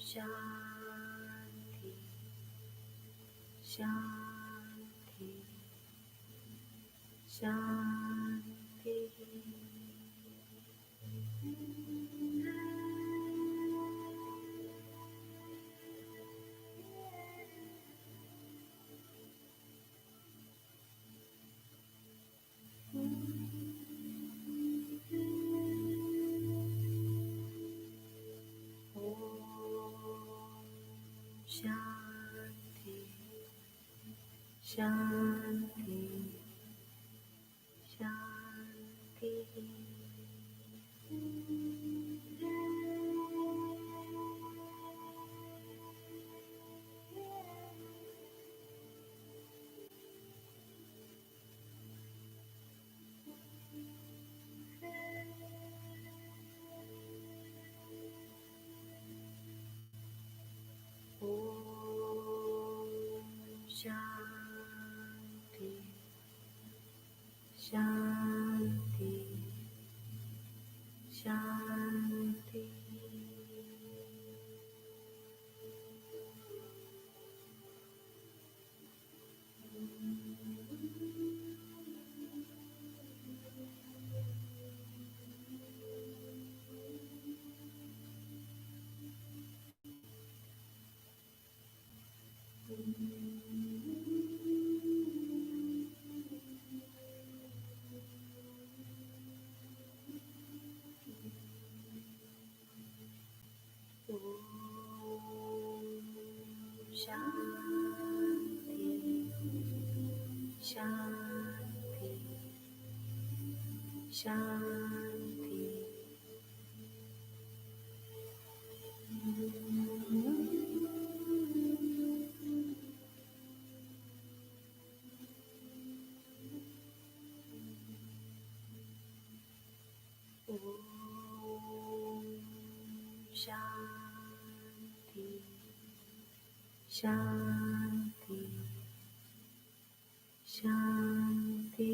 Shanti, Shanti, Shanti. Shanti, Shanti, Shanti. Shanti, Shanti, Shanti. Shanti, Shanti, Shanti. Shanti, Shanti, Shanti.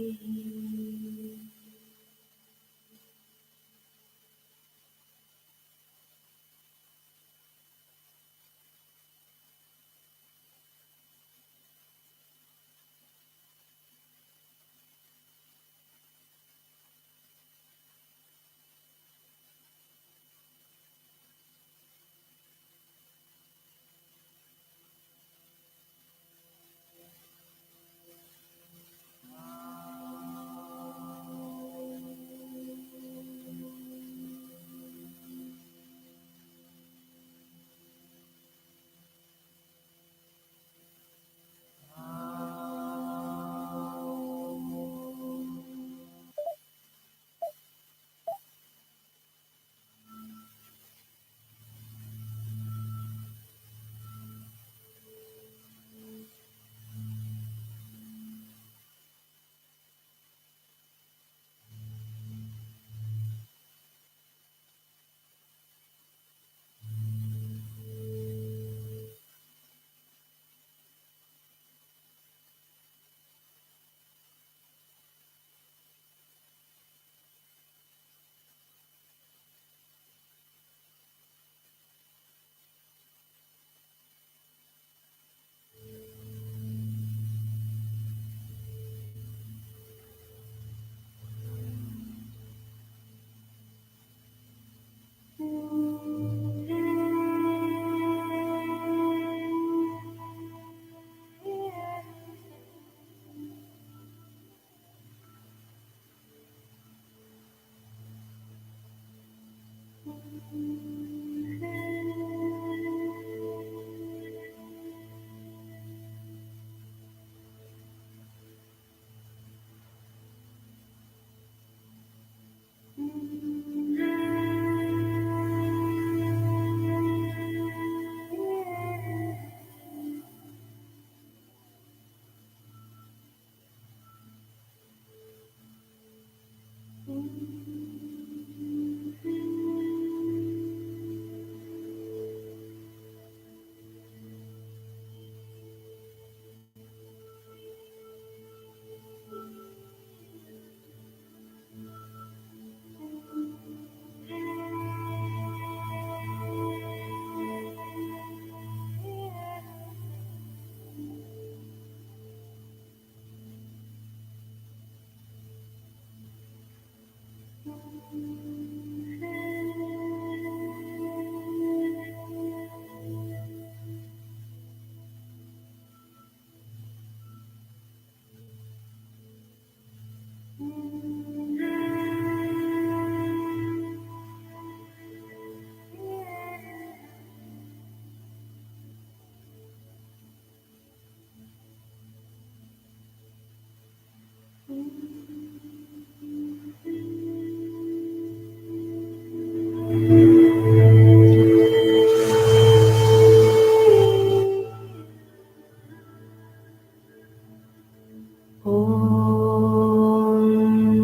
Om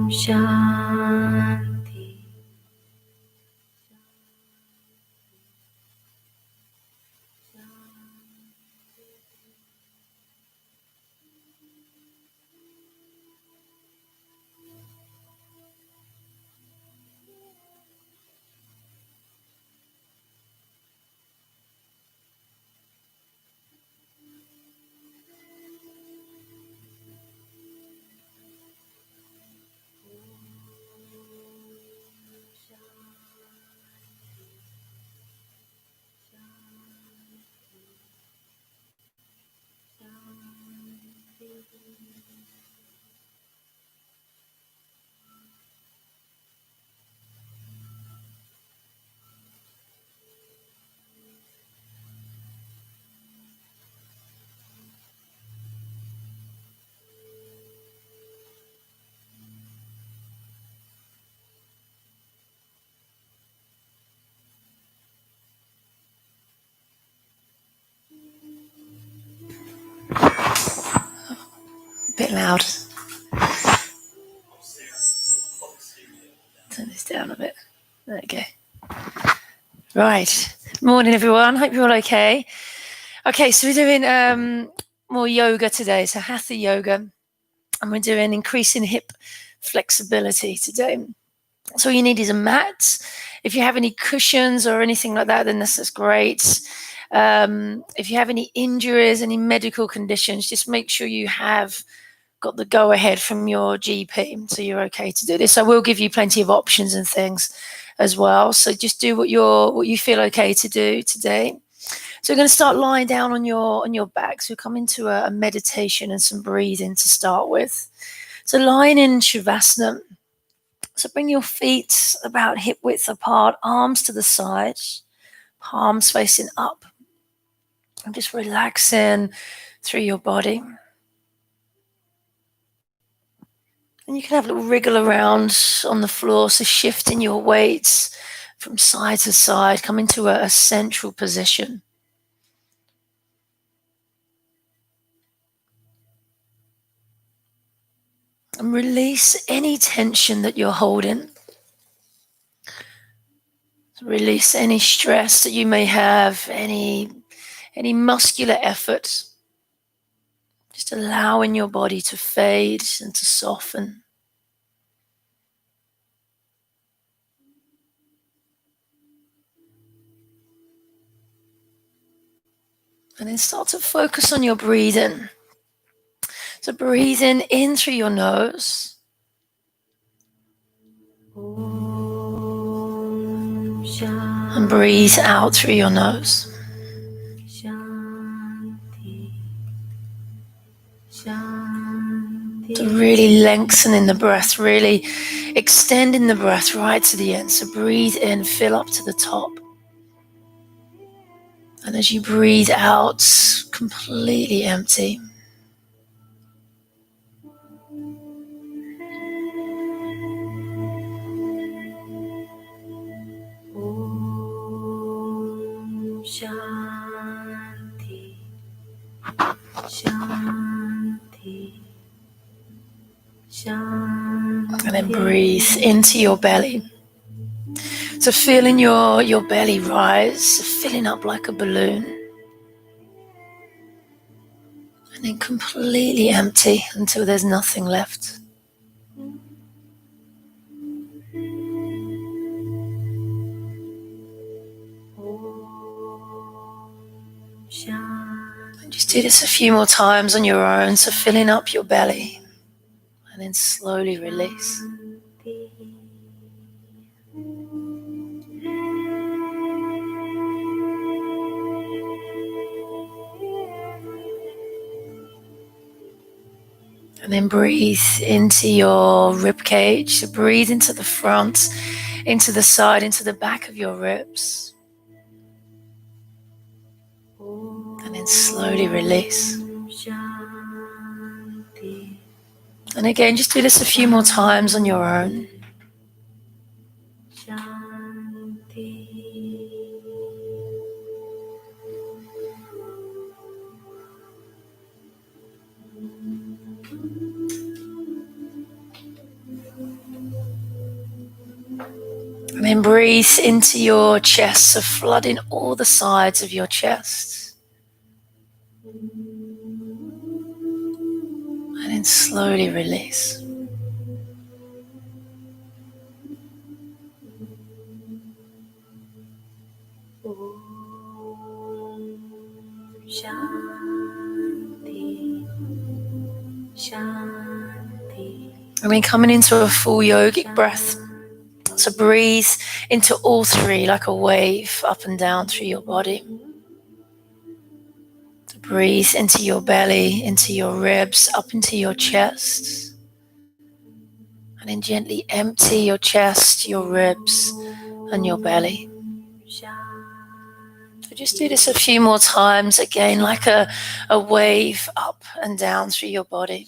Shanti. Bit loud. Turn this down a bit. There we go. Right. Morning, everyone. Hope you're all okay. Okay, so we're doing more yoga today, so hatha yoga, and we're doing increasing hip flexibility today. So all you need is a mat. If you have any cushions or anything like that, then this is great. If you have any injuries, any medical conditions, just make sure you have got the go ahead from your GP, so you're okay to do this. I will give you plenty of options and things as well. So just do what you feel okay to do today. So we're going to start lying down on your back. So we'll come into a meditation and some breathing to start with. So lying in Shavasana. So bring your feet about hip width apart, arms to the side, palms facing up. And just relaxing through your body. And you can have a little wriggle around on the floor, so shifting your weights from side to side, come into a central position. And release any tension that you're holding. Release any stress that you may have, any muscular effort. Just allowing your body to fade and to soften. And then start to focus on your breathing. So breathing in through your nose. And breathe out through your nose. So really lengthening the breath, really extending the breath right to the end. So breathe in, fill up to the top. And as you breathe out, completely empty. Om Shanti. Shanti. Shanti. And then breathe into your belly. So feeling your belly rise, filling up like a balloon. And then completely empty until there's nothing left. And just do this a few more times on your own. So filling up your belly and then slowly release. And then breathe into your rib cage. So breathe into the front, into the side, into the back of your ribs. And then slowly release. And again, just do this a few more times on your own. And then breathe into your chest, so flooding all the sides of your chest. And then slowly release. Shanti, Shanti. And then coming into a full yogic breath. So breathe into all three like a wave up and down through your body. So breathe into your belly, into your ribs, up into your chest. And then gently empty your chest, your ribs, and your belly. So just do this a few more times, again, like a wave up and down through your body.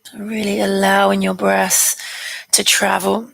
So really allowing your breath to travel.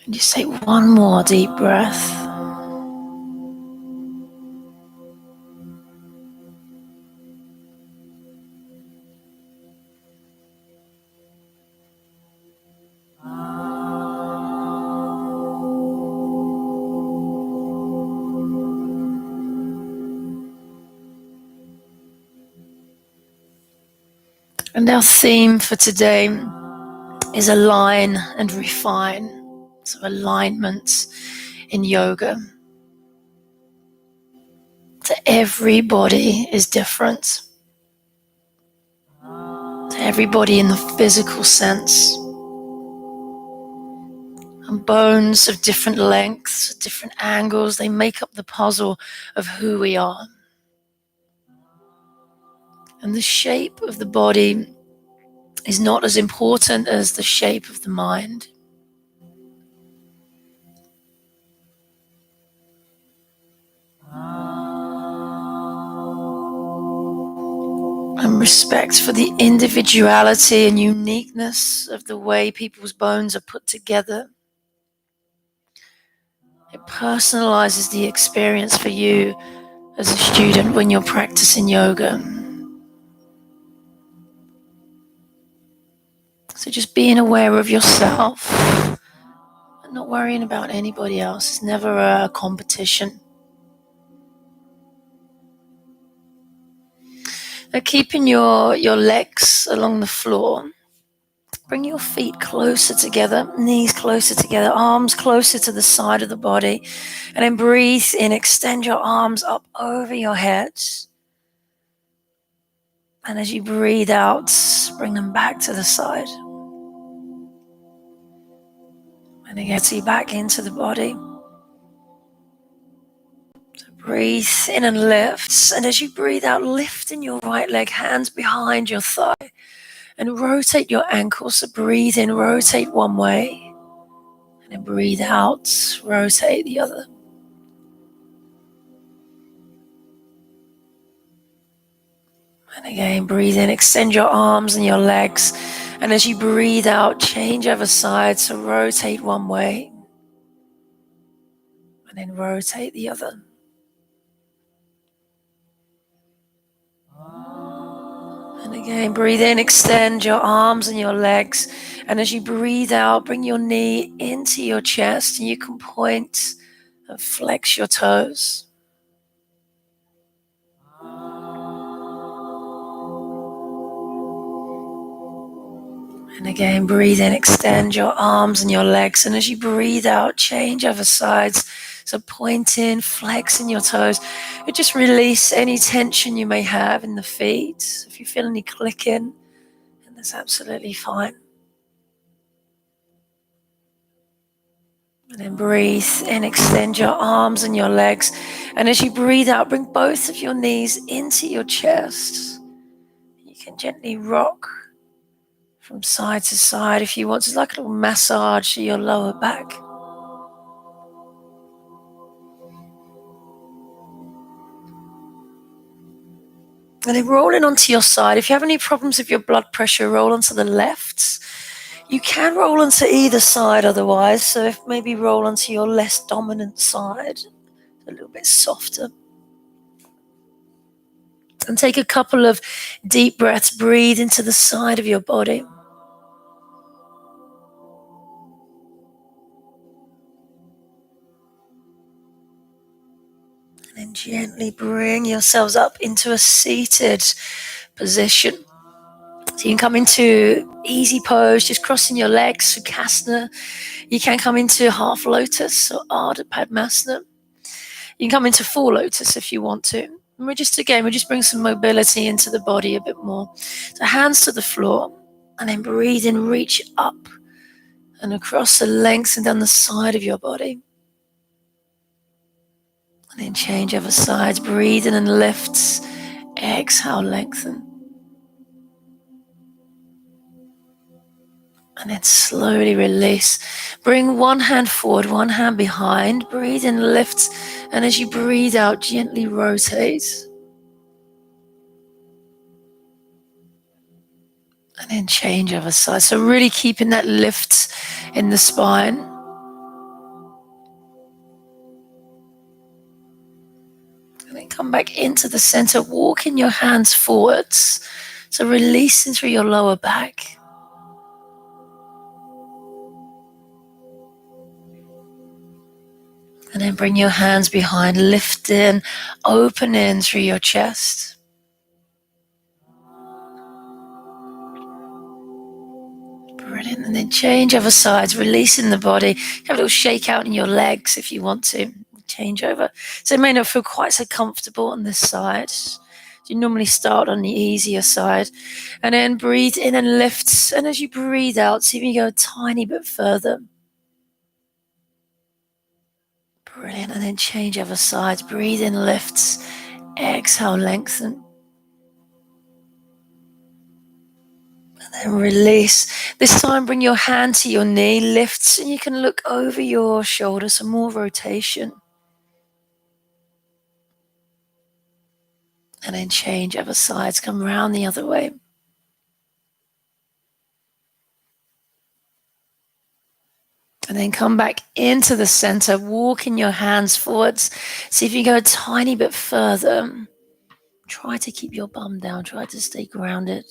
And just take one more deep breath. And our theme for today is align and refine. So alignment in yoga. So everybody is different. To everybody in the physical sense. And bones of different lengths, different angles, they make up the puzzle of who we are. And the shape of the body is not as important as the shape of the mind. And respect for the individuality and uniqueness of the way people's bones are put together. It personalizes the experience for you as a student when you're practicing yoga. So just being aware of yourself and not worrying about anybody else. It's never a competition. Now keeping your legs along the floor. Bring your feet closer together, knees closer together, arms closer to the side of the body. And then breathe in, extend your arms up over your head. And as you breathe out, bring them back to the side. And again, see back into the body. So breathe in and lift. And as you breathe out, lifting your right leg, hands behind your thigh. And rotate your ankle. So breathe in, rotate one way. And then breathe out, rotate the other. And again, breathe in, extend your arms and your legs. And as you breathe out, change over sides. So rotate one way. And then rotate the other. And again, breathe in, extend your arms and your legs. And as you breathe out, bring your knee into your chest. And you can point and flex your toes. And again, breathe in, extend your arms and your legs. And as you breathe out, change over sides. So point in, flex in your toes. And just release any tension you may have in the feet. If you feel any clicking, then that's absolutely fine. And then breathe in, extend your arms and your legs. And as you breathe out, bring both of your knees into your chest. You can gently rock from side to side if you want. It's like a little massage to your lower back. And then rolling onto your side. If you have any problems with your blood pressure, roll onto the left. You can roll onto either side otherwise. So if maybe roll onto your less dominant side, a little bit softer. And take a couple of deep breaths. Breathe into the side of your body. And then gently bring yourselves up into a seated position. So you can come into easy pose, just crossing your legs, Sukhasana. You can come into half lotus or Ardha Padmasana. You can come into full lotus if you want to. And we're just bring some mobility into the body a bit more. So hands to the floor, and then breathe in, reach up and across the length and down the side of your body. And then change over sides, breathe in and lift. Exhale, lengthen. And then slowly release. Bring one hand forward, one hand behind. Breathe in, lift. And as you breathe out, gently rotate. And then change over side. So really keeping that lift in the spine. And then come back into the center, walking your hands forwards. So releasing through your lower back. And then bring your hands behind, lift in, open in through your chest. Brilliant. And then change over sides, releasing the body. Have a little shake out in your legs if you want to. Change over. So it may not feel quite so comfortable on this side. You normally start on the easier side. And then breathe in and lift. And as you breathe out, see if you go a tiny bit further. Brilliant. And then change over sides. Breathe in, lifts. Exhale, lengthen. And then release. This time bring your hand to your knee, lifts, and you can look over your shoulder, some more rotation. And then change over sides, come around the other way. And then come back into the center, walking your hands forwards. See if you go a tiny bit further. Try to keep your bum down, try to stay grounded.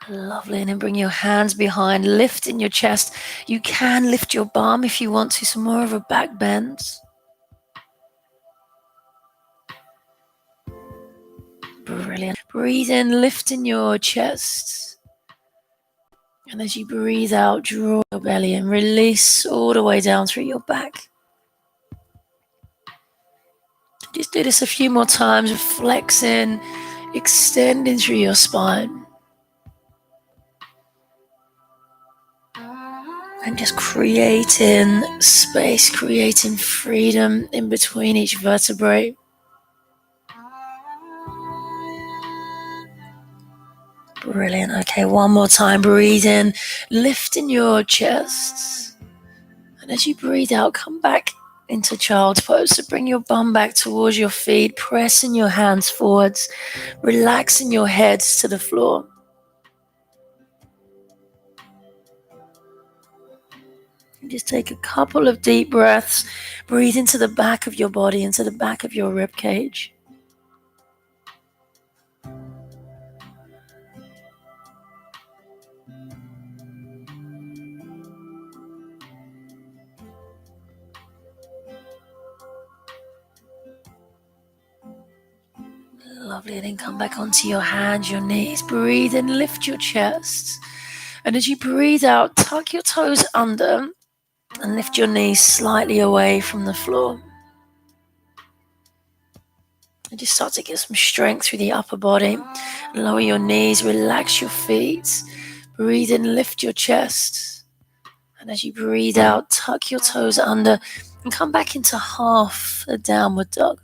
Lovely. And then bring your hands behind, lift in your chest. You can lift your bum if you want to, some more of a back bend. Brilliant. Breathe in, lift in your chest. And as you breathe out, draw your belly and release all the way down through your back. Just do this a few more times, flexing, extending through your spine. And just creating space, creating freedom in between each vertebrae. Brilliant. Okay, one more time. Breathe in, lifting your chest. And as you breathe out, come back into child's pose. So bring your bum back towards your feet, pressing your hands forwards, relaxing your heads to the floor. And just take a couple of deep breaths. Breathe into the back of your body, into the back of your rib cage. Lovely. And then come back onto your hands, your knees. Breathe in, lift your chest. And as you breathe out, tuck your toes under and lift your knees slightly away from the floor. And just start to get some strength through the upper body. Lower your knees, relax your feet. Breathe in, lift your chest. And as you breathe out, tuck your toes under and come back into half a downward dog.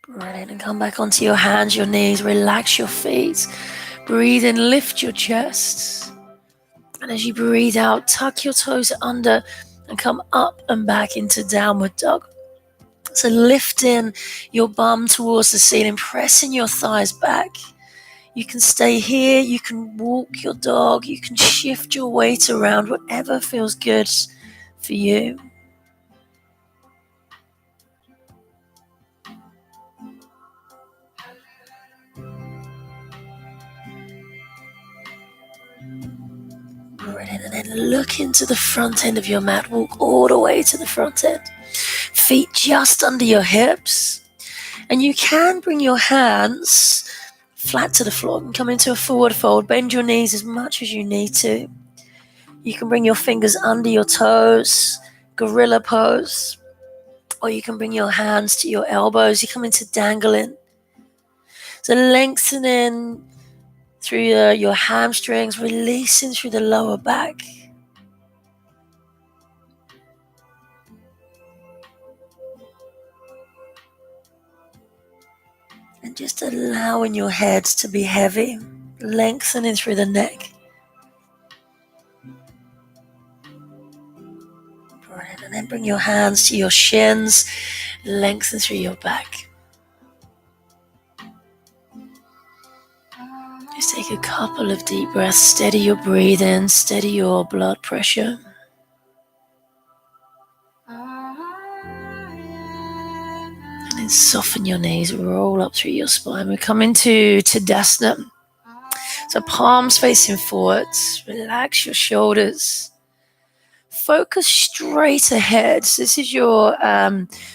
Brilliant. And come back onto your hands, your knees, relax your feet. Breathe in, lift your chest. And as you breathe out, tuck your toes under and come up and back into downward dog. So lift in your bum towards the ceiling, pressing your thighs back. You can stay here, you can walk your dog, you can shift your weight around, whatever feels good for you. Brilliant. And then look into the front end of your mat, walk all the way to the front end. Feet just under your hips. And you can bring your hands flat to the floor and come into a forward fold. Bend your knees as much as you need to. You can bring your fingers under your toes, gorilla pose. Or you can bring your hands to your elbows. You come into dangling. So lengthening through your hamstrings, releasing through the lower back. And just allowing your head to be heavy, lengthening through the neck. Brilliant. And then bring your hands to your shins, lengthen through your back. Just take a couple of deep breaths, steady your breathing, steady your blood pressure. And then soften your knees, roll up through your spine. We come into Tadasana. So palms facing forwards, relax your shoulders. Focus straight ahead. So this is your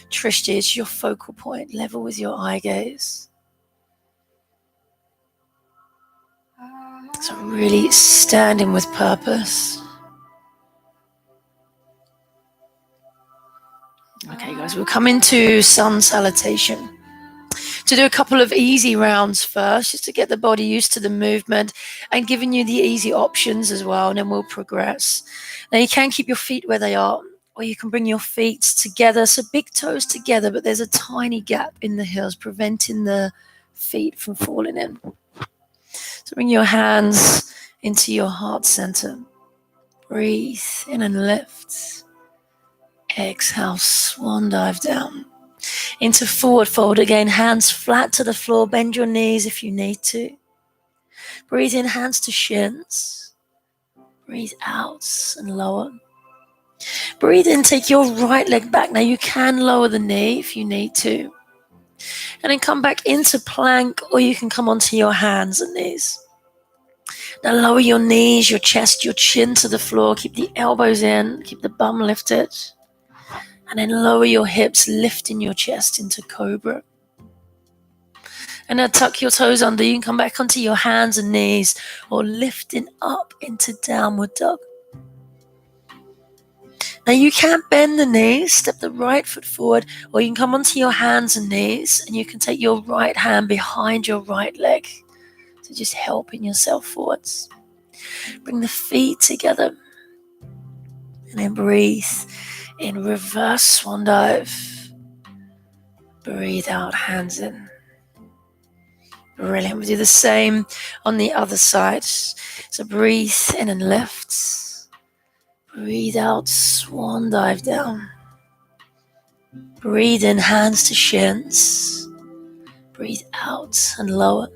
Trishti, it's your focal point, level with your eye gaze. So really standing with purpose. Okay guys, we'll come into sun salutation. To do a couple of easy rounds first, just to get the body used to the movement and giving you the easy options as well, and then we'll progress. Now you can keep your feet where they are, or you can bring your feet together, so big toes together, but there's a tiny gap in the heels, preventing the feet from falling in. So bring your hands into your heart center. Breathe in and lift. Exhale, swan dive down. Into forward fold again, hands flat to the floor, bend your knees if you need to. Breathe in, hands to shins. Breathe out and lower. Breathe in, take your right leg back. Now you can lower the knee if you need to. And then come back into plank, or you can come onto your hands and knees. Now lower your knees, your chest, your chin to the floor. Keep the elbows in, keep the bum lifted. And then lower your hips, lifting your chest into cobra. And now tuck your toes under. You can come back onto your hands and knees, or lifting up into downward dog. Now you can bend the knees, step the right foot forward, or you can come onto your hands and knees, and you can take your right hand behind your right leg. So just helping yourself forwards. Bring the feet together. And then breathe in, reverse swan dive. Breathe out, hands in. Brilliant. We do the same on the other side. So breathe in and lift. Breathe out, swan dive down. Breathe in, hands to shins. Breathe out and lower.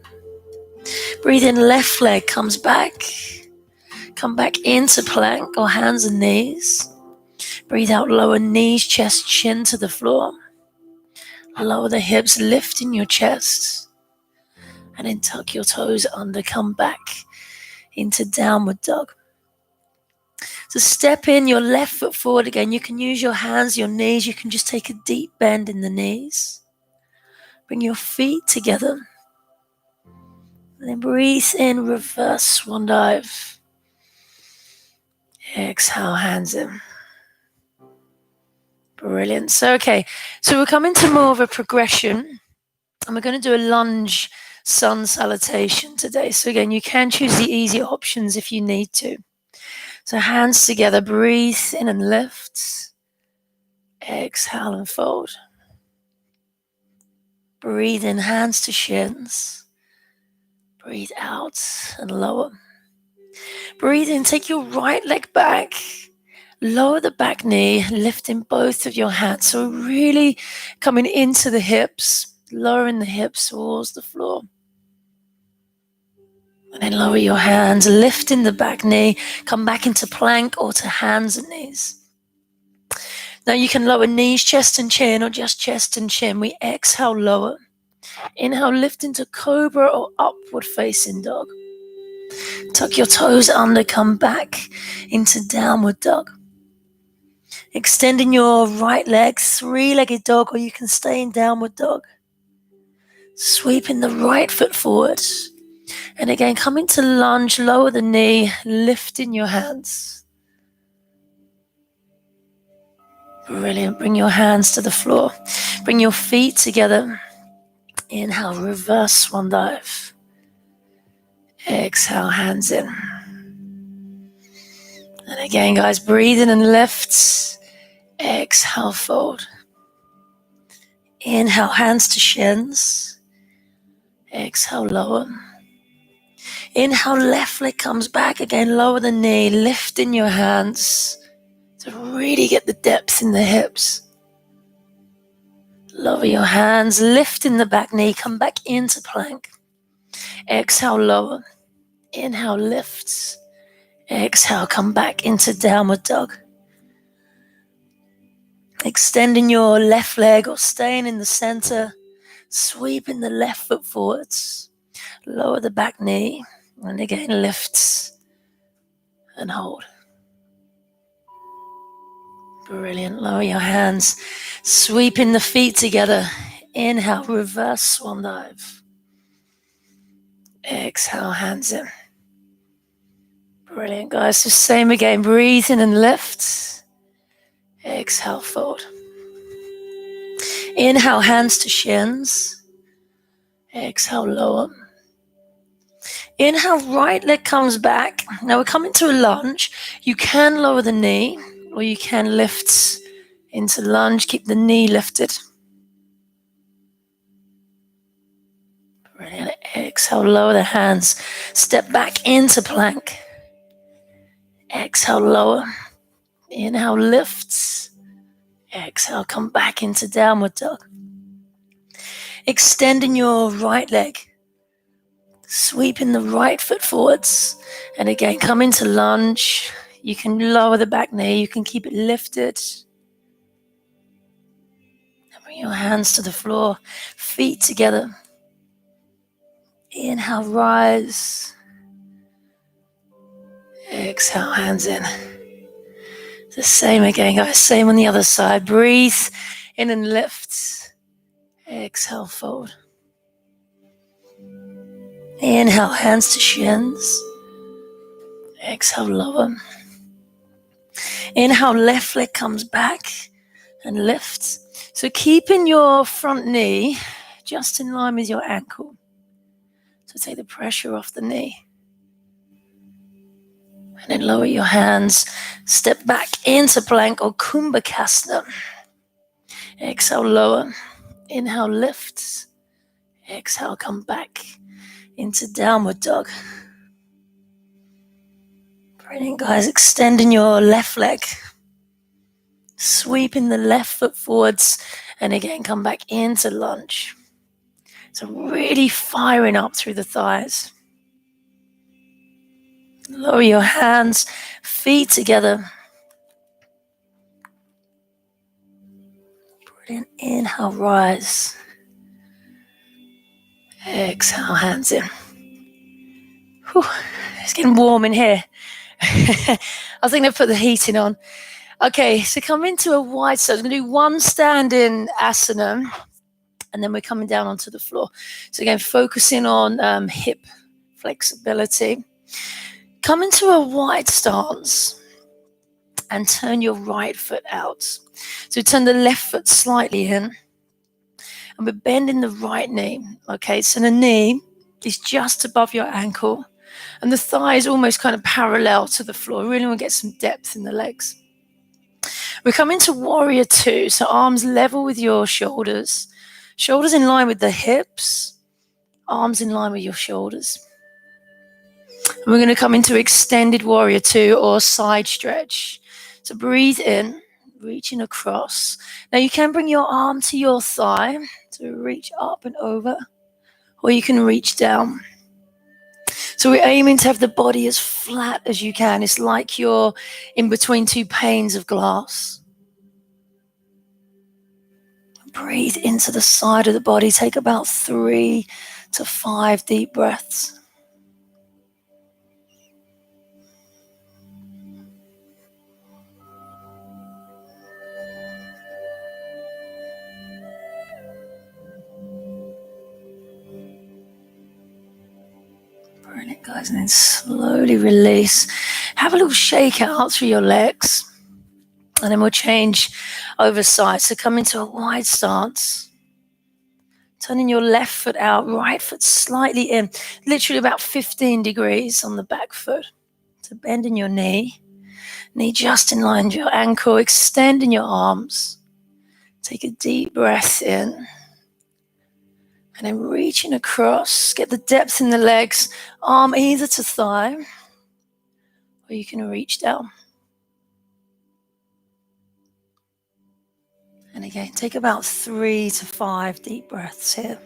Breathe in, left leg comes back. Come back into plank or hands and knees. Breathe out, lower knees, chest, chin to the floor. Lower the hips, lifting your chest. And then tuck your toes under, come back into downward dog. So step in your left foot forward again. You can use your hands, your knees. You can just take a deep bend in the knees. Bring your feet together. And then breathe in, reverse swan dive. Exhale, hands in. Brilliant. So we're coming to more of a progression. And we're going to do a lunge sun salutation today. So again, you can choose the easy options if you need to. So hands together, breathe in and lift. Exhale and fold. Breathe in, hands to shins. Breathe out and lower. Breathe in, take your right leg back. Lower the back knee, lifting both of your hands. So really coming into the hips, lowering the hips towards the floor. And then lower your hands, lifting the back knee, come back into plank or to hands and knees. Now you can lower knees, chest and chin, or just chest and chin. We exhale, lower. Inhale, lift into cobra or upward facing dog. Tuck your toes under, come back into downward dog. Extending your right leg, three-legged dog, or you can stay in downward dog. Sweeping the right foot forward. And again, come into lunge, lower the knee, lifting your hands. Brilliant. Bring your hands to the floor. Bring your feet together. Inhale, reverse swan dive. Exhale, hands in. And again, guys, breathe in and lift. Exhale, fold. Inhale, hands to shins. Exhale, lower. Inhale, left leg comes back. Again, lower the knee, lifting your hands to really get the depth in the hips. Lower your hands, lifting the back knee, come back into plank. Exhale, lower. Inhale, lifts. Exhale, come back into downward dog. Extending your left leg or staying in the center, sweeping the left foot forwards. Lower the back knee, and again, lift and hold. Brilliant. Lower your hands, sweeping the feet together. Inhale, reverse swan dive. Exhale, hands in. Brilliant, guys. So same again. Breathe in and lift. Exhale, fold. Inhale, hands to shins. Exhale, lower. Inhale, right leg comes back. Now we're coming to a lunge. You can lower the knee, or you can lift into lunge. Keep the knee lifted. Brilliant. Exhale, lower the hands. Step back into plank. Exhale, lower. Inhale, lifts. Exhale, come back into downward dog. Extending your right leg. Sweeping the right foot forwards. And again, come into lunge. You can lower the back knee. You can keep it lifted. And bring your hands to the floor. Feet together. Inhale, rise. Exhale, hands in. The same again, guys. Same on the other side. Breathe in and lift. Exhale, fold. Inhale, hands to shins. Exhale, lower. Inhale, left leg comes back and lifts. So keeping your front knee just in line with your ankle. So take the pressure off the knee. And then lower your hands. Step back into plank or kumbhakasana. Exhale, lower. Inhale, lift. Exhale, come back into downward dog. Brilliant, guys. Extending your left leg. Sweeping the left foot forwards. And again, come back into lunge. So really firing up through the thighs. Lower your hands, feet together. Brilliant. Inhale, rise. Exhale, hands in. Whew. It's getting warm in here. I was thinking of put the heating on. Okay, so come into a wide stance. I'm going to do one standing asana, and then we're coming down onto the floor. So again, focusing on hip flexibility. Come into a wide stance and turn your right foot out. So turn the left foot slightly in, and we're bending the right knee. Okay, so the knee is just above your ankle, and the thigh is almost kind of parallel to the floor. We really want to get some depth in the legs. We come into warrior two, so arms level with your shoulders. Shoulders in line with the hips, arms in line with your shoulders. And we're going to come into extended warrior two or side stretch. So breathe in, reaching across. Now you can bring your arm to your thigh to reach up and over, or you can reach down. So we're aiming to have the body as flat as you can. It's like you're in between two panes of glass. Breathe into the side of the body. Take about 3 to 5 deep breaths. Brilliant, guys. And then slowly release. Have a little shake out through your legs. And then we'll change over side. So come into a wide stance. Turning your left foot out, right foot slightly in. Literally about 15 degrees on the back foot. So bending your knee just in line with your ankle, extending your arms. Take a deep breath in. And then reaching across, get the depth in the legs, arm either to thigh, or you can reach down. And again, take about 3 to 5 deep breaths here.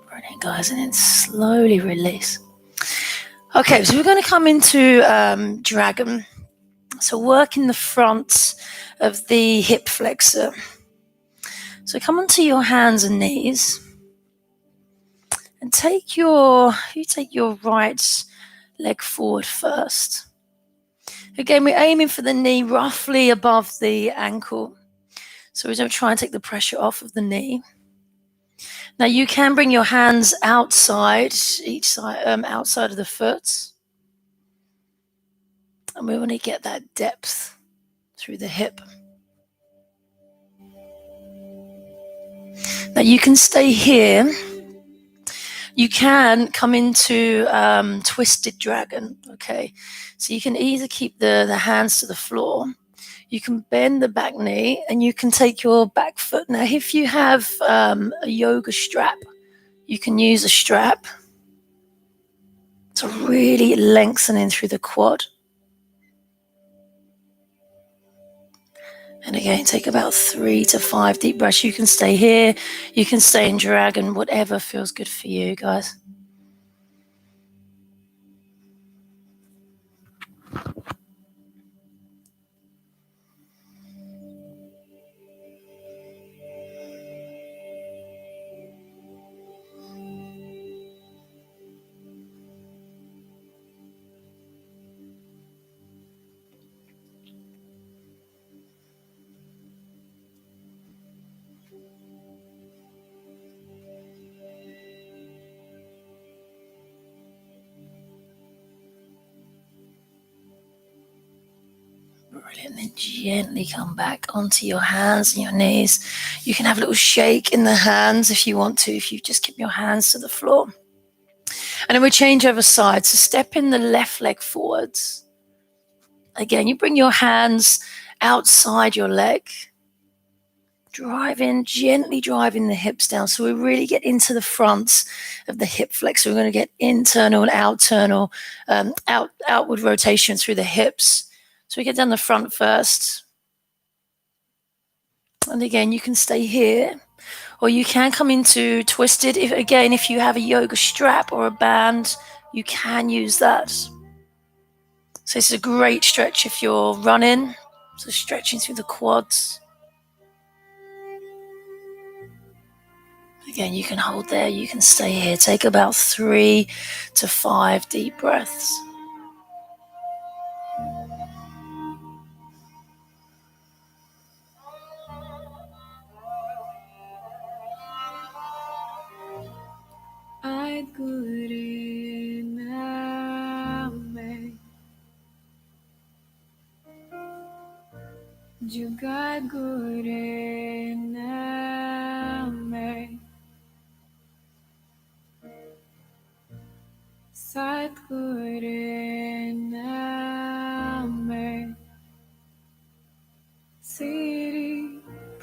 Brilliant, guys, and then slowly release. Okay, so we're going to come into dragon. So work in the front of the hip flexor. So come onto your hands and knees, and take your right leg forward first. Again, we're aiming for the knee roughly above the ankle, so we don't try and take the pressure off of the knee. Now you can bring your hands outside, each side, outside of the foot, and we want to get that depth through the hip. Now you can stay here. You can come into twisted dragon, okay? So you can either keep the hands to the floor, you can bend the back knee, and you can take your back foot. Now, if you have a yoga strap, you can use a strap to really lengthen in through the quad. And again, take about 3 to 5 deep breaths. You can stay here, you can stay in dragon, whatever feels good for you, guys. Brilliant. Then gently come back onto your hands and your knees. You can have a little shake in the hands if you want to, if you just keep your hands to the floor. And then we change over sides. So step in the left leg forwards. Again, you bring your hands outside your leg. Gently driving the hips down. So we really get into the front of the hip flexor. We're going to get internal and outward rotation through the hips. So we get down the front first. And again, you can stay here, or you can come into twisted. If you have a yoga strap or a band, you can use that. So this is a great stretch if you're running, so stretching through the quads. Again, you can hold there, you can stay here. Take about 3 to 5 deep breaths.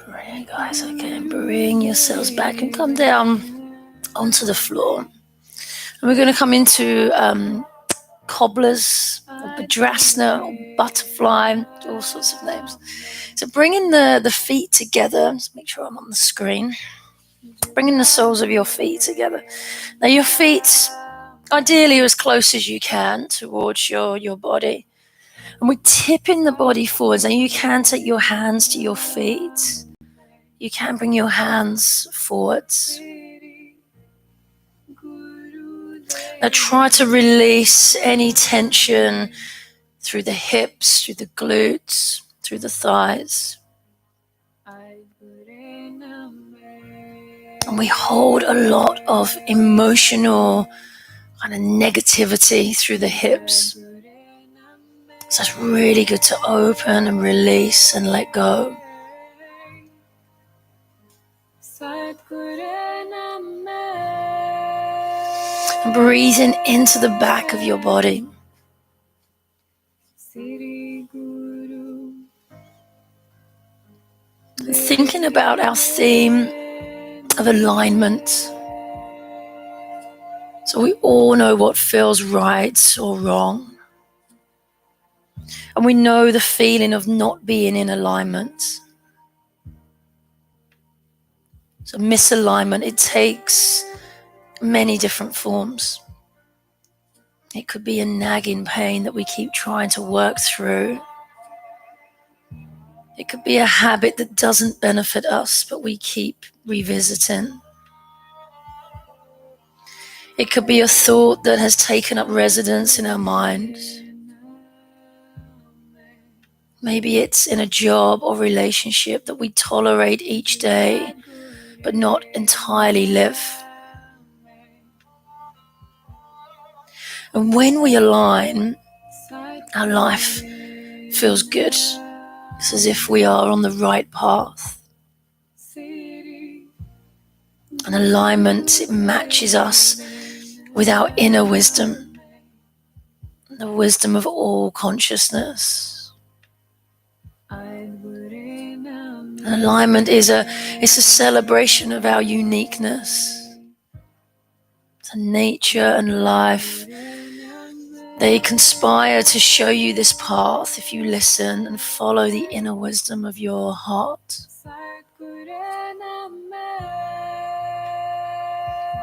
Brilliant, guys. Okay, bring yourselves back and come down onto the floor. And we're going to come into cobblers, or Badrasana, or butterfly, all sorts of names. So bringing the feet together, just make sure I'm on the screen, bringing the soles of your feet together. Now your feet, ideally as close as you can towards your body. And we're tipping the body forwards. Now you can take your hands to your feet. You can bring your hands forwards. Now try to release any tension through the hips, through the glutes, through the thighs. And we hold a lot of emotional kind of negativity through the hips. So it's really good to open and release and let go. And breathing into the back of your body. And thinking about our theme of alignment. So we all know what feels right or wrong. And we know the feeling of not being in alignment. So misalignment, it takes many different forms. It could be a nagging pain that we keep trying to work through. It could be a habit that doesn't benefit us, but we keep revisiting. It could be a thought that has taken up residence in our mind. Maybe it's in a job or relationship that we tolerate each day, but not entirely live. And when we align, our life feels good. It's as if we are on the right path. And alignment, it matches us with our inner wisdom, the wisdom of all consciousness. And alignment is it's a celebration of our uniqueness. So nature and life, they conspire to show you this path if you listen and follow the inner wisdom of your heart.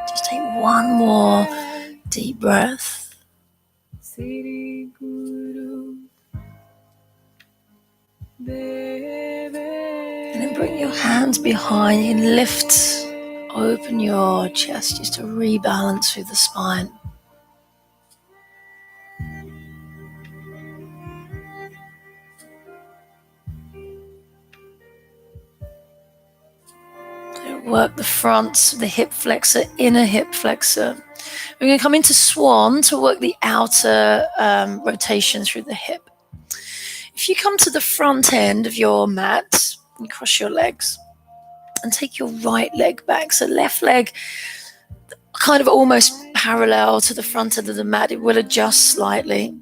Just take one more deep breath. And then bring your hands behind you and lift, open your chest just to rebalance through the spine. So work the front, the hip flexor, inner hip flexor. We're going to come into swan to work the outer rotation through the hip. If you come to the front end of your mat, you cross your legs and take your right leg back. So left leg kind of almost parallel to the front end of the mat. It will adjust slightly.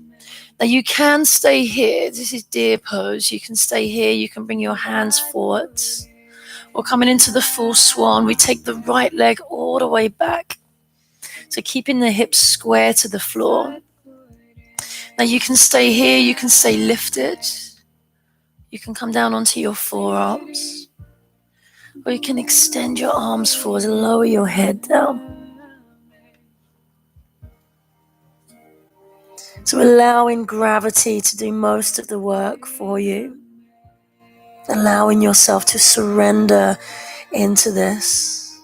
Now you can stay here. This is deer pose. You can stay here. You can bring your hands forwards. Or coming into the full swan, we take the right leg all the way back. So keeping the hips square to the floor. Now you can stay here, you can stay lifted. You can come down onto your forearms. Or you can extend your arms forward and lower your head down. So allowing gravity to do most of the work for you. Allowing yourself to surrender into this.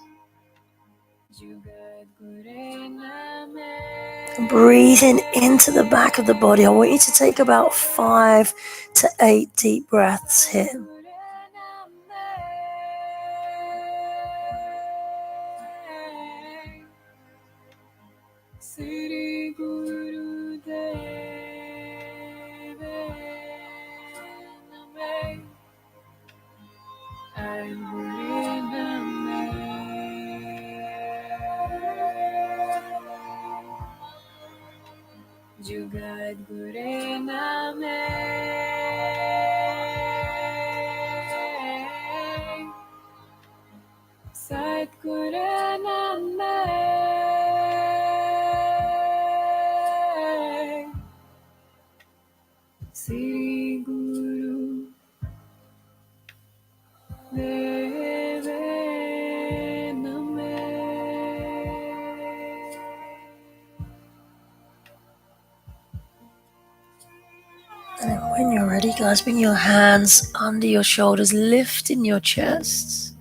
Breathing into the back of the body. I want you to take about 5 to 8 deep breaths here. And then when you're ready, guys, bring your hands under your shoulders, lifting your chest.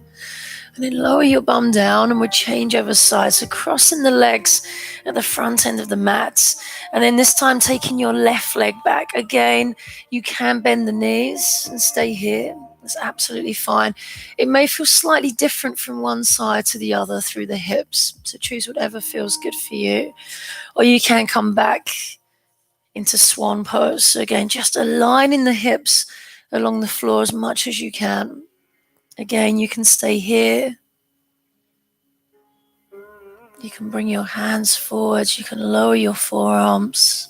And then lower your bum down, and we'll change over sides. So crossing the legs at the front end of the mat. And then this time taking your left leg back. Again, you can bend the knees and stay here. That's absolutely fine. It may feel slightly different from one side to the other through the hips. So choose whatever feels good for you. Or you can come back into swan pose. So again, just aligning the hips along the floor as much as you can. Again, you can stay here. You can bring your hands forwards. You can lower your forearms.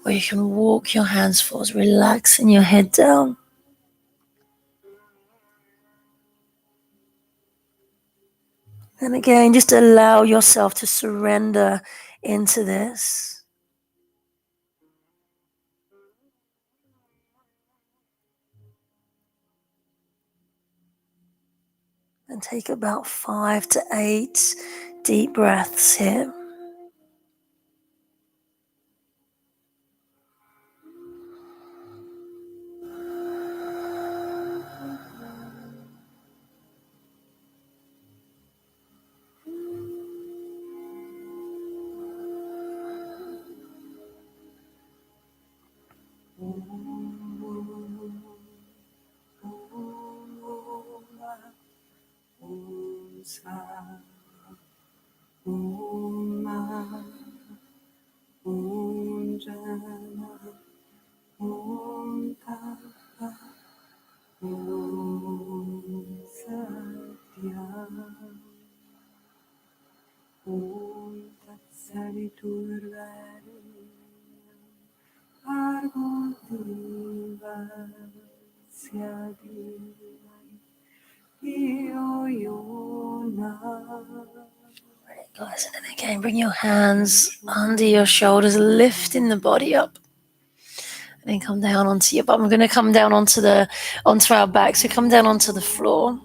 Or you can walk your hands forwards, relaxing your head down. And again, just allow yourself to surrender into this. And take about 5 to 8 deep breaths here. Right, guys, and then again, bring your hands under your shoulders, lifting the body up. And then come down onto your bum. We're going to come down onto our back. So come down onto the floor.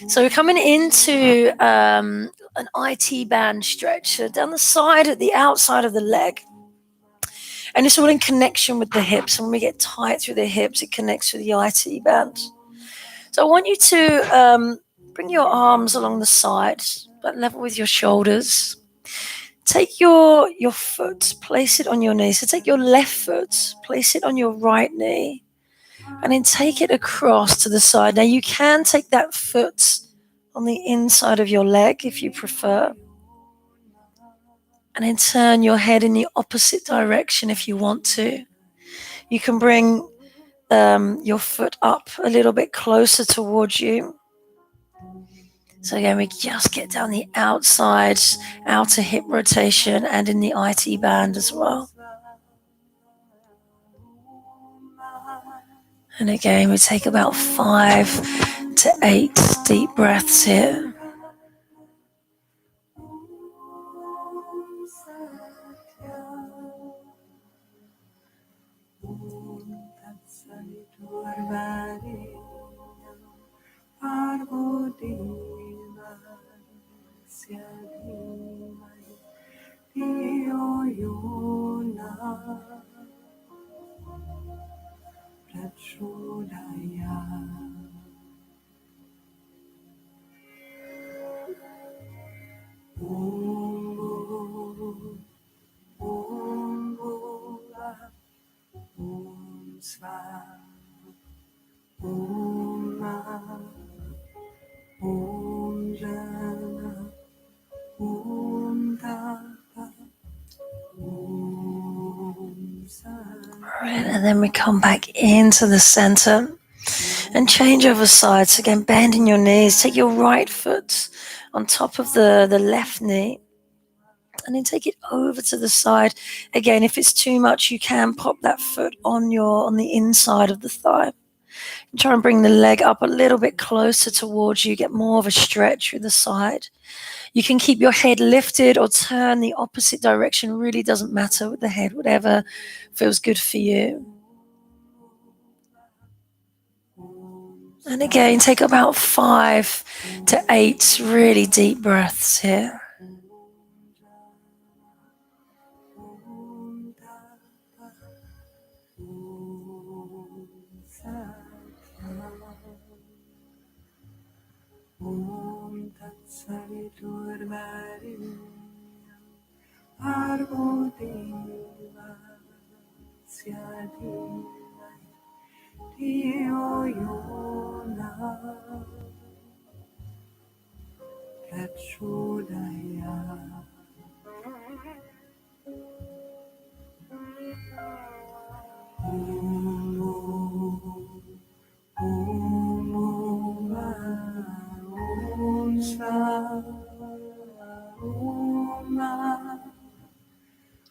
So we're coming into an IT band stretch. So down the side, at the outside of the leg. And it's all in connection with the hips. And when we get tight through the hips, it connects with the IT band. So I want you to bring your arms along the side, but level with your shoulders. Take your foot, place it on your knee. So take your left foot, place it on your right knee, and then take it across to the side. Now you can take that foot on the inside of your leg if you prefer. And then turn your head in the opposite direction if you want to. You can bring your foot up a little bit closer towards you. So again, we just get down the outside, outer hip rotation, and in the IT band as well. And again, we take about 5 to 8 deep breaths here. Right, and then we come back into the center and change over sides. Again, bending your knees. Take your right foot on top of the left knee. And then take it over to the side. Again, if it's too much, you can pop that foot on the inside of the thigh. And try and bring the leg up a little bit closer towards you. Get more of a stretch through the side. You can keep your head lifted or turn the opposite direction. Really doesn't matter with the head, whatever feels good for you. And again, take about 5 to 8 really deep breaths here.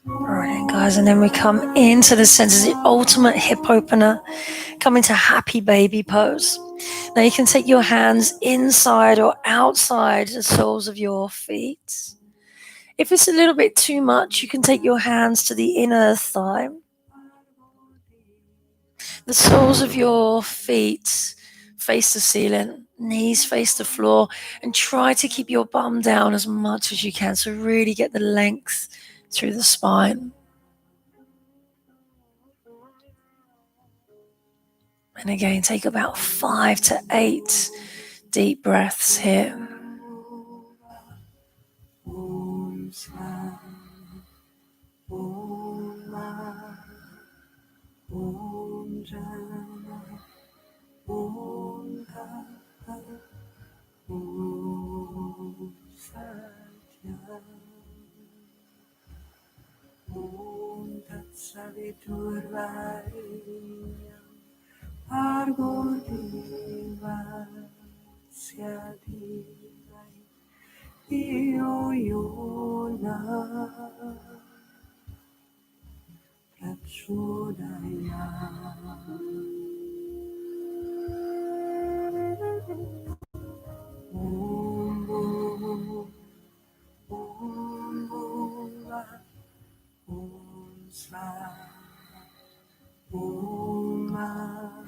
Brilliant, guys. And then we come into the center, the ultimate hip opener. Come into happy baby pose. Now you can take your hands inside or outside the soles of your feet. If it's a little bit too much, you can take your hands to the inner thigh. The soles of your feet face the ceiling, knees face the floor, and try to keep your bum down as much as you can. So really get the length through the spine. And again, take about 5 to 8 deep breaths here.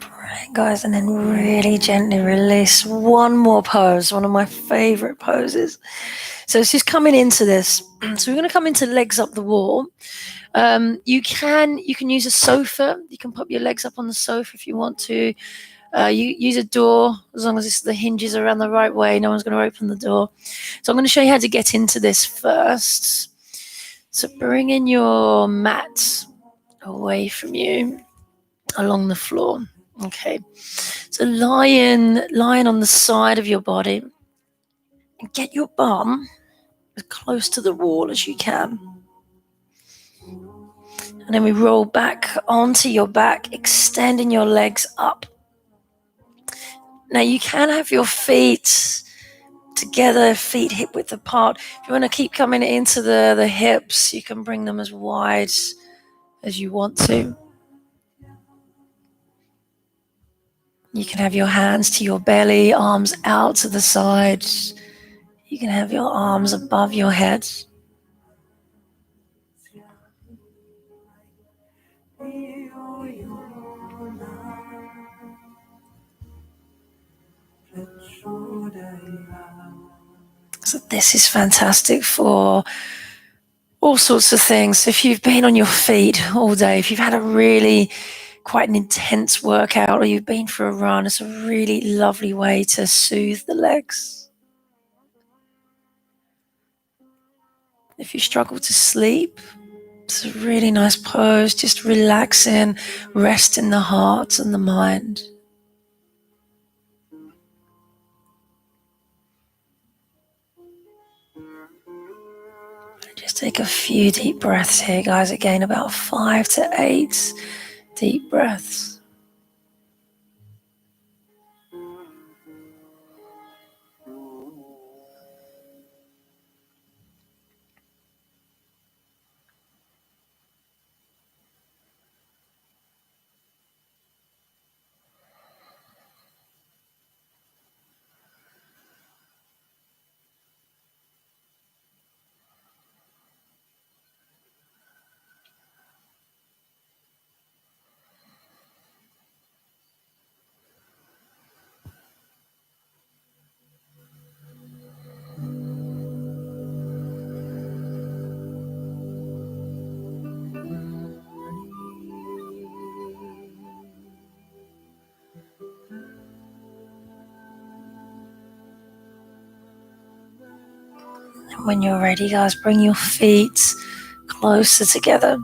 Right, guys, and then really gently release. One more pose, one of my favorite poses. So it's just coming into this. So we're going to come into legs up the wall. You can use a sofa. You can pop your legs up on the sofa if you want to. You use a door, as long as the hinges are around the right way. No one's going to open the door. So I'm going to show you how to get into this first. So bring in your mat away from you along the floor. Okay. So lying on the side of your body, and get your bum as close to the wall as you can. And then we roll back onto your back, extending your legs up. Now you can have your feet together, feet hip width apart. If you want to keep coming into the hips, you can bring them as wide as you want to. You can have your hands to your belly, arms out to the side. You can have your arms above your head. So this is fantastic for all sorts of things. If you've been on your feet all day, if you've had a really quite an intense workout or you've been for a run, it's a really lovely way to soothe the legs. If you struggle to sleep, it's a really nice pose, just relaxing, rest in the heart and the mind. Just take a few deep breaths here, guys. Again, about 5 to 8 deep breaths. When you're ready, guys, bring your feet closer together.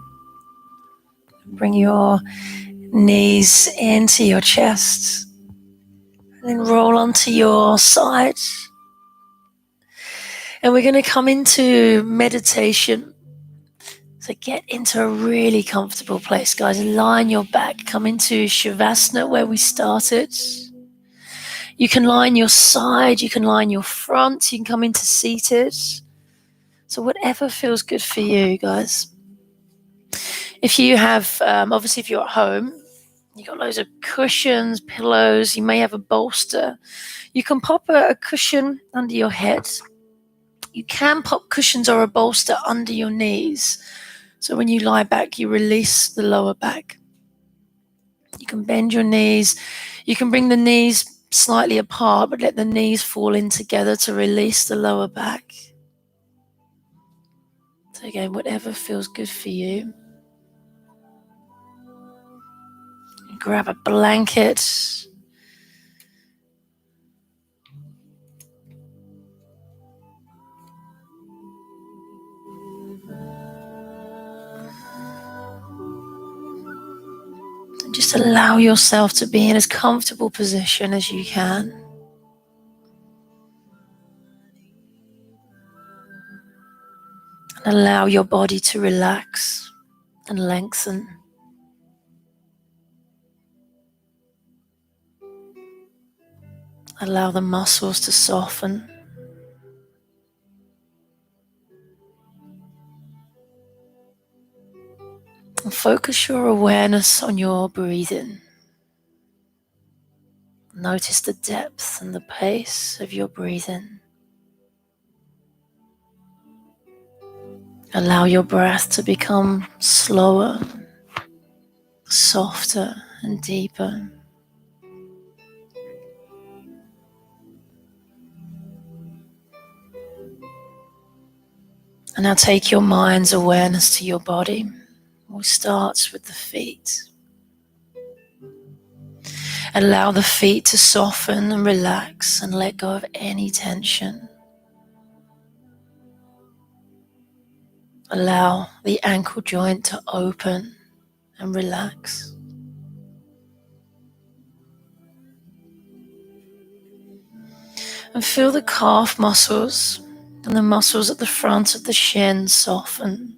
Bring your knees into your chest. And then roll onto your side. And we're going to come into meditation. So get into a really comfortable place, guys. Lie on your back. Come into Shavasana where we started. You can lie on your side. You can lie on your front. You can come into seated. So whatever feels good for you, guys. If you have, obviously if you're at home, you've got loads of cushions, pillows, you may have a bolster. You can pop a cushion under your head. You can pop cushions or a bolster under your knees. So when you lie back, you release the lower back. You can bend your knees. You can bring the knees slightly apart, but let the knees fall in together to release the lower back. So again, whatever feels good for you. Grab a blanket. And just allow yourself to be in as comfortable position as you can. And allow your body to relax and lengthen. Allow the muscles to soften. And focus your awareness on your breathing. Notice the depth and the pace of your breathing. Allow your breath to become slower, softer, and deeper. And now take your mind's awareness to your body. We'll start with the feet. Allow the feet to soften and relax and let go of any tension. Allow the ankle joint to open and relax. And feel the calf muscles and the muscles at the front of the shin soften.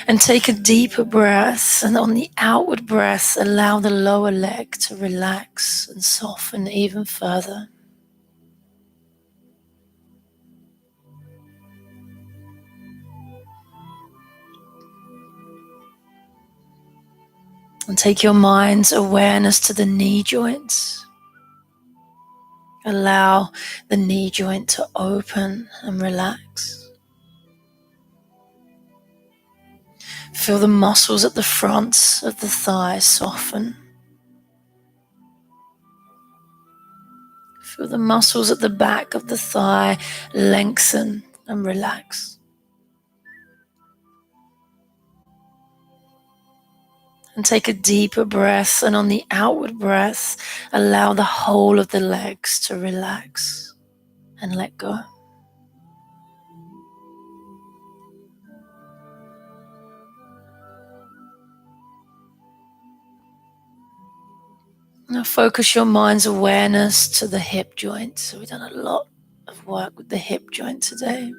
And take a deeper breath, and on the outward breath, allow the lower leg to relax and soften even further. And take your mind's awareness to the knee joints. Allow the knee joint to open and relax. Feel the muscles at the front of the thigh soften. Feel the muscles at the back of the thigh lengthen and relax. And take a deeper breath, and on the outward breath, allow the whole of the legs to relax and let go. Now focus your mind's awareness to the hip joint. So we've done a lot of work with the hip joint today.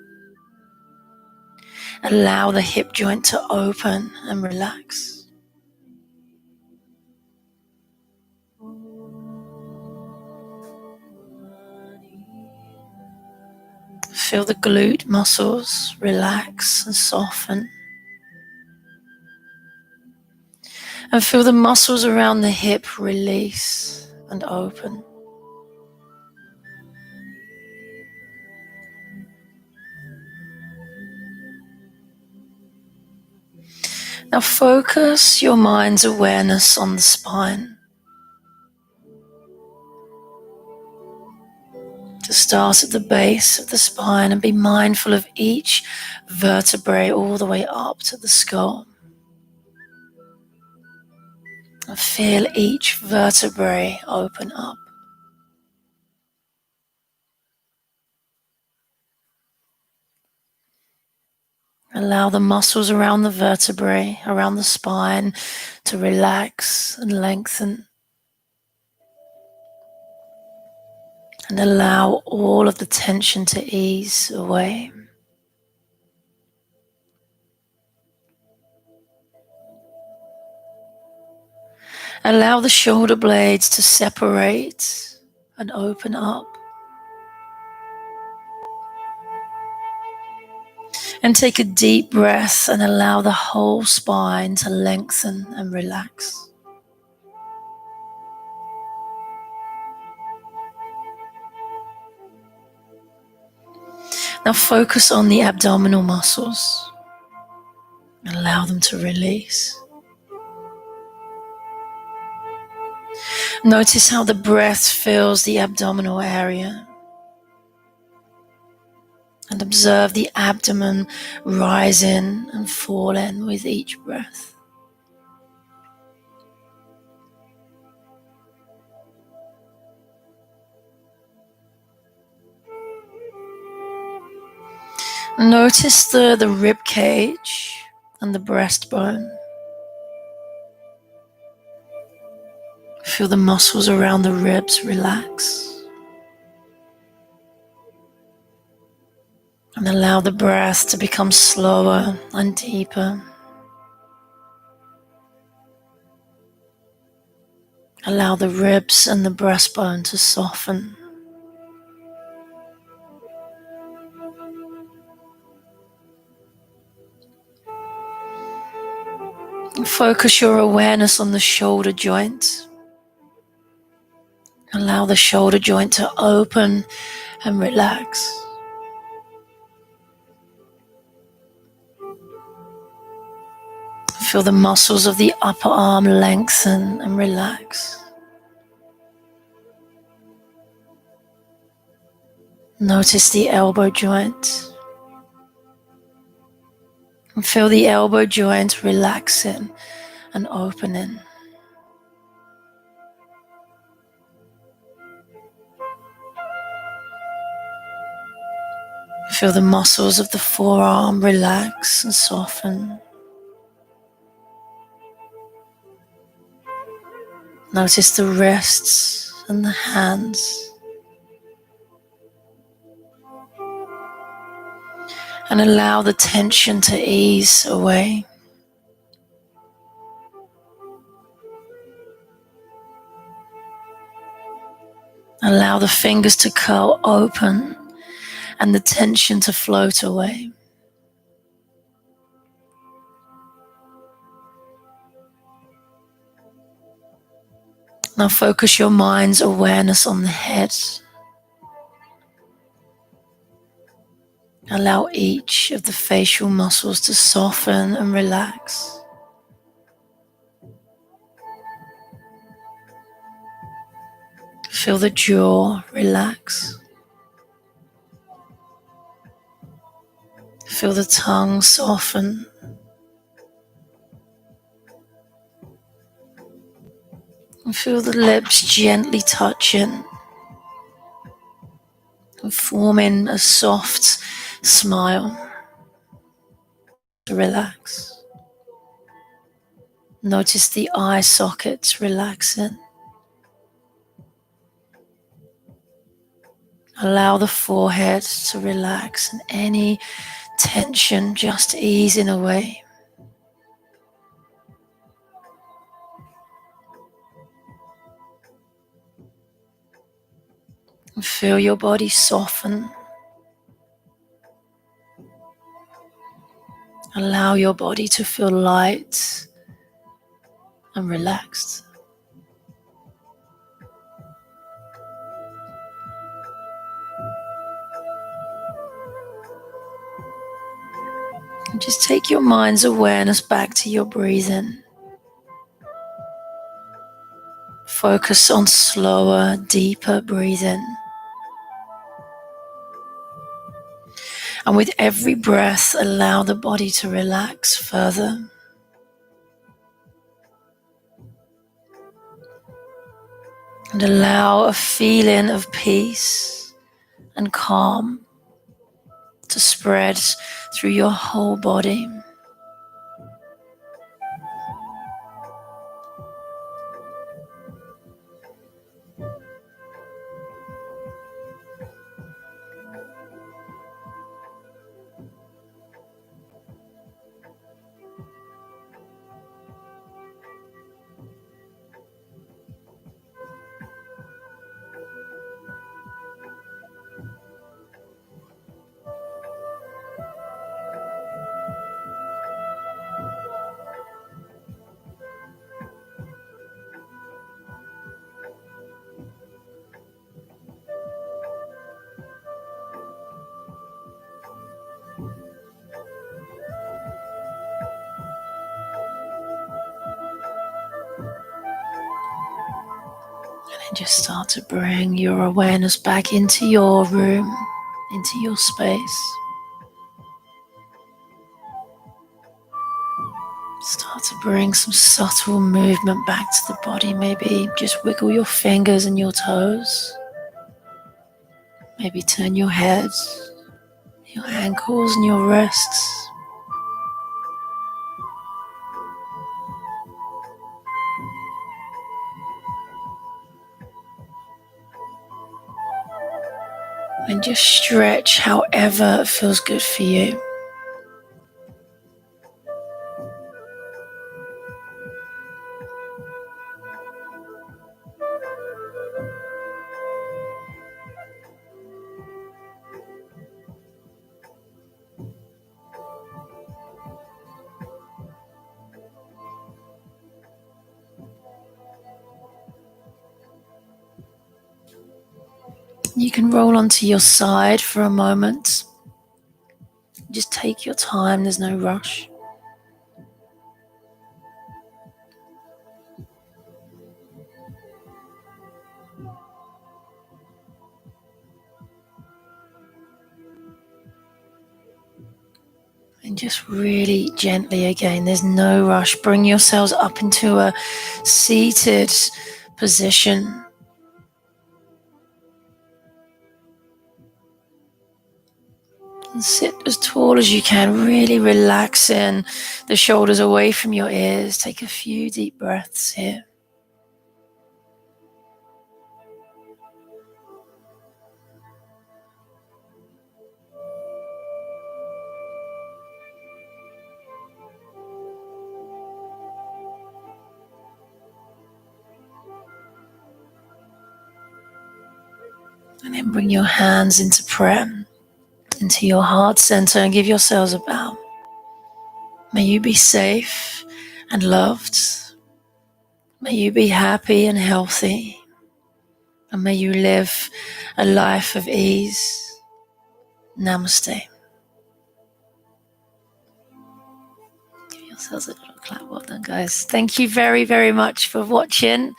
Allow the hip joint to open and relax. Feel the glute muscles relax and soften. And feel the muscles around the hip release and open. Now focus your mind's awareness on the spine. To start at the base of the spine and be mindful of each vertebrae all the way up to the skull. And feel each vertebrae open up. Allow the muscles around the vertebrae, around the spine, to relax and lengthen. And allow all of the tension to ease away. Allow the shoulder blades to separate and open up. And take a deep breath and allow the whole spine to lengthen and relax. Now focus on the abdominal muscles. Allow them to release. Notice how the breath fills the abdominal area. And observe the abdomen rise in and fall in with each breath. Notice the rib cage and the breastbone. Feel the muscles around the ribs relax. And allow the breath to become slower and deeper. Allow the ribs and the breastbone to soften. And focus your awareness on the shoulder joint. Allow the shoulder joint to open and relax. Feel the muscles of the upper arm lengthen and relax. Notice the elbow joint. And feel the elbow joint relaxing and opening. Feel the muscles of the forearm relax and soften. Notice the wrists and the hands. And allow the tension to ease away. Allow the fingers to curl open and the tension to float away. Now focus your mind's awareness on the head. Allow each of the facial muscles to soften and relax. Feel the jaw relax. Feel the tongue soften. And feel the lips gently touching and forming a soft smile. Relax. Notice the eye sockets relaxing. Allow the forehead to relax and any tension just easing away. And feel your body soften. Allow your body to feel light and relaxed. And just take your mind's awareness back to your breathing. Focus on slower, deeper breathing. And with every breath, allow the body to relax further. And allow a feeling of peace and calm to spread through your whole body. And just start to bring your awareness back into your room, into your space. Start to bring some subtle movement back to the body. Maybe just wiggle your fingers and your toes. Maybe turn your head, your ankles and your wrists. And just stretch however feels good for you. You can roll onto your side for a moment. Just take your time, there's no rush. And just really gently again, there's no rush. Bring yourselves up into a seated position. And sit as tall as you can, really relaxing the shoulders away from your ears. Take a few deep breaths here. And then bring your hands into prayer, into your heart center, and give yourselves a bow. May you be safe and loved. May you be happy and healthy. And may you live a life of ease. Namaste. Give yourselves a little clap. Well done, guys. Thank you very, very much for watching.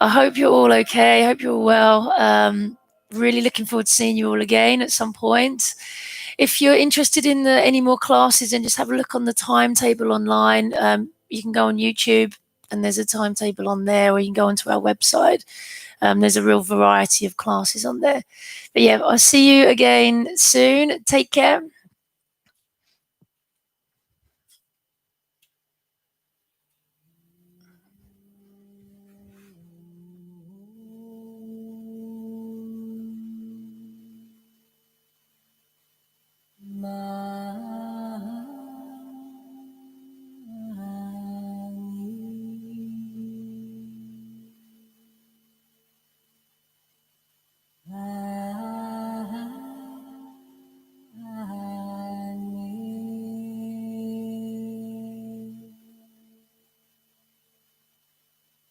I hope you're all okay. I hope you're well. Really looking forward to seeing you all again at some point. If you're interested in any more classes, then just have a look on the timetable online. You can go on YouTube, and there's a timetable on there, or you can go onto our website. There's a real variety of classes on there. But yeah, I'll see you again soon. Take care.